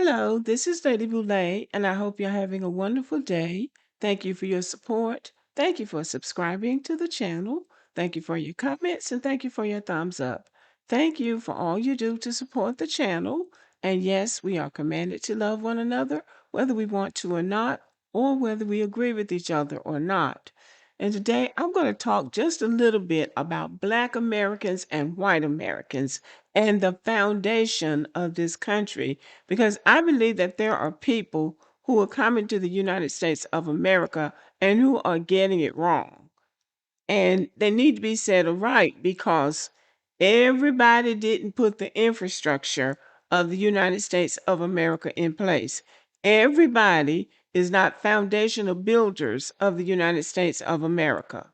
Hello, this is Lady Boulay, and I hope you're having a wonderful day. Thank you for your support. Thank you for subscribing to the channel. Thank you for your comments, and thank you for your thumbs up. Thank you for all you do to support the channel. And yes, we are commanded to love one another, whether we want to or not, or whether we agree with each other or not. And today I'm going to talk just a little bit about Black Americans and white Americans and the foundation of this country, because I believe that there are people who are coming to the United States of America and who are getting it wrong. And they need to be set right because everybody didn't put the infrastructure of the United States of America in place. Everybody is not foundational builders of the United States of America.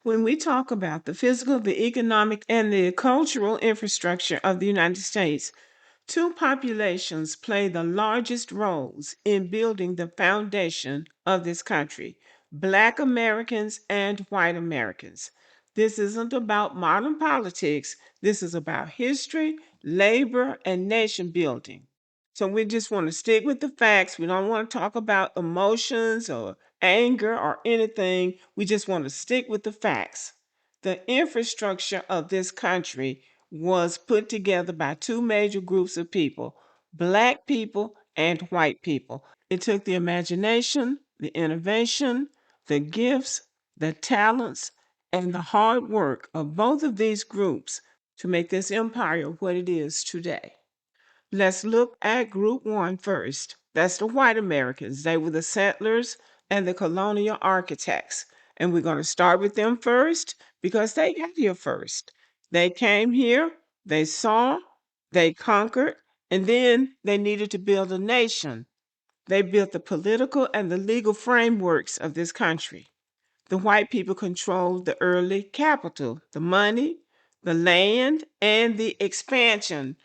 When we talk about the physical, the economic, and the cultural infrastructure of the United States, two populations play the largest roles in building the foundation of this country: Black Americans and white Americans. This isn't about modern politics, this is about history, labor, and nation building. So we just want to stick with the facts. We don't want to talk about emotions or anger or anything. We just want to stick with the facts. The infrastructure of this country was put together by two major groups of people: Black people and white people. It took the imagination, the innovation, the gifts, the talents, and the hard work of both of these groups to make this empire what it is today. Let's look at group one first. That's the white Americans. They were the settlers and the colonial architects. And we're going to start with them first because they got here first. They came here, they saw, they conquered, and then they needed to build a nation. They built the political and the legal frameworks of this country. The white people controlled the early capital, the money, the land, and the expansion.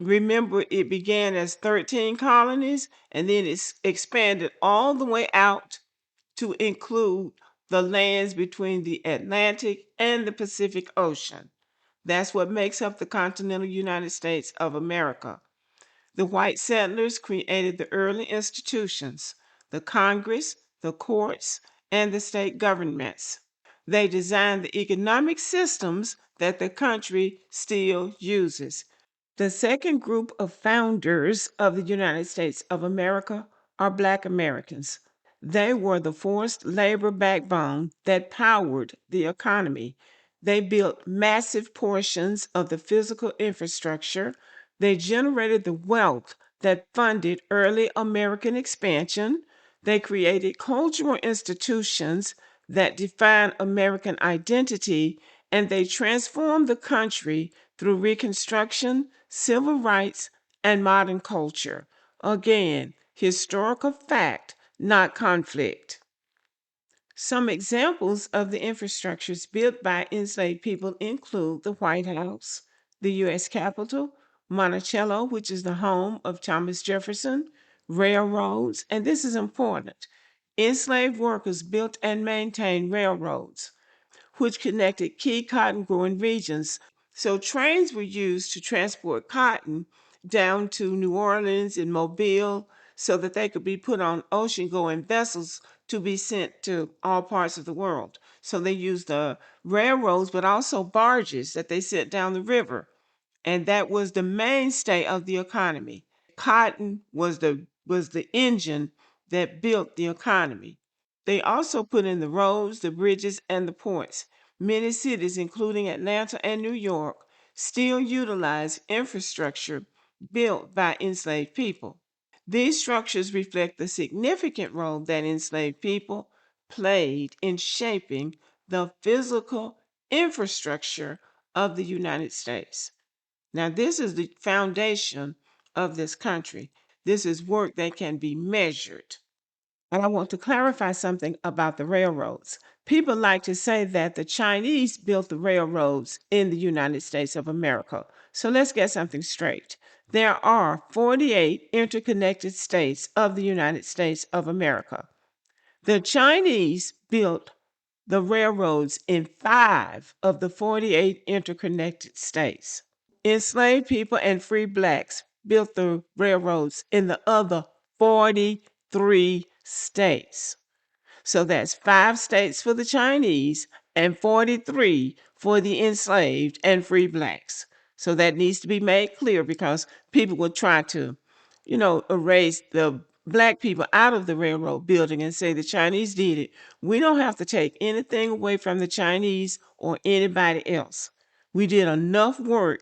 Remember, it began as 13 colonies and then it's expanded all the way out to include the lands between the Atlantic and the Pacific Ocean. That's what makes up the continental United States of America. The white settlers created the early institutions: the Congress, the courts, and the state governments. They designed the economic systems that the country still uses. The second group of founders of the United States of America are Black Americans. They were the forced labor backbone that powered the economy. They built massive portions of the physical infrastructure. They generated the wealth that funded early American expansion. They created cultural institutions that define American identity, and they transformed the country through Reconstruction, civil rights, and modern culture. Again, historical fact, not conflict. Some examples of the infrastructures built by enslaved people include the White House, the U.S. Capitol, Monticello, which is the home of Thomas Jefferson, railroads, and this is important. Enslaved workers built and maintained railroads, which connected key cotton growing regions. So trains were used to transport cotton down to New Orleans and Mobile so that they could be put on ocean going vessels to be sent to all parts of the world. So they used the railroads, but also barges that they sent down the river. And that was the mainstay of the economy. Cotton was the engine that built the economy. They also put in the roads, the bridges, and the ports. Many cities, including Atlanta and New York, still utilize infrastructure built by enslaved people. These structures reflect the significant role that enslaved people played in shaping the physical infrastructure of the United States. Now, this is the foundation of this country. This is work that can be measured. And I want to clarify something about the railroads. People like to say that the Chinese built the railroads in the United States of America. So let's get something straight. There are 48 interconnected states of the United States of America. The Chinese built the railroads in 5 of the 48 interconnected states. Enslaved people and free blacks built the railroads in the other 43 states. So that's 5 states for the Chinese and 43 for the enslaved and free blacks. So that needs to be made clear because people will try to, erase the black people out of the railroad building and say the Chinese did it. We don't have to take anything away from the Chinese or anybody else. We did enough work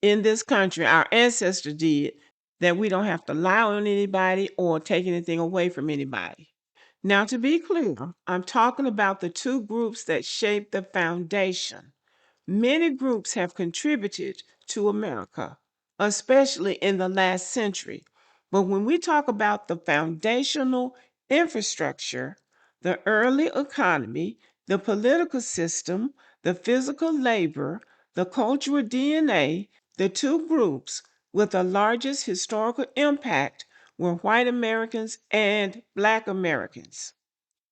in this country, our ancestors did, that we don't have to lie on anybody or take anything away from anybody. Now, to be clear, I'm talking about the 2 groups that shape the foundation. Many groups have contributed to America, especially in the last century. But when we talk about the foundational infrastructure, the early economy, the political system, the physical labor, the cultural DNA, the 2 groups with the largest historical impact were white Americans and black Americans.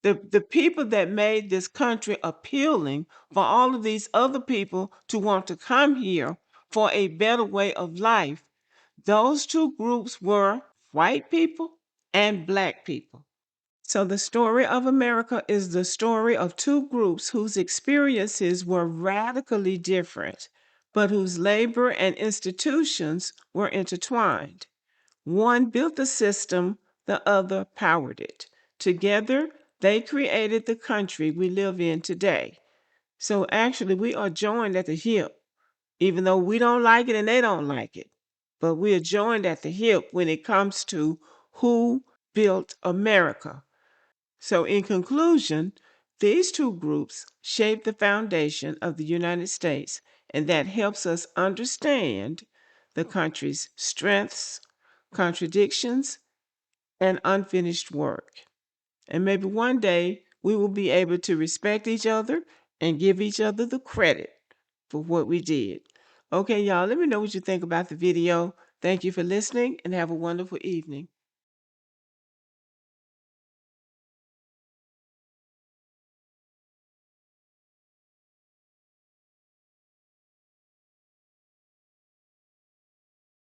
The people that made this country appealing for all of these other people to want to come here for a better way of life, those 2 groups were white people and black people. So the story of America is the story of 2 groups whose experiences were radically different, but whose labor and institutions were intertwined. One built the system, the other powered it. Together, they created the country we live in today. So actually, we are joined at the hip, even though we don't like it and they don't like it. But we are joined at the hip when it comes to who built America. So, in conclusion, these 2 groups shape the foundation of the United States, and that helps us understand the country's strengths, contradictions, and unfinished work. And maybe one day we will be able to respect each other and give each other the credit for what we did. Okay, y'all, let me know what you think about the video. Thank you for listening and have a wonderful evening.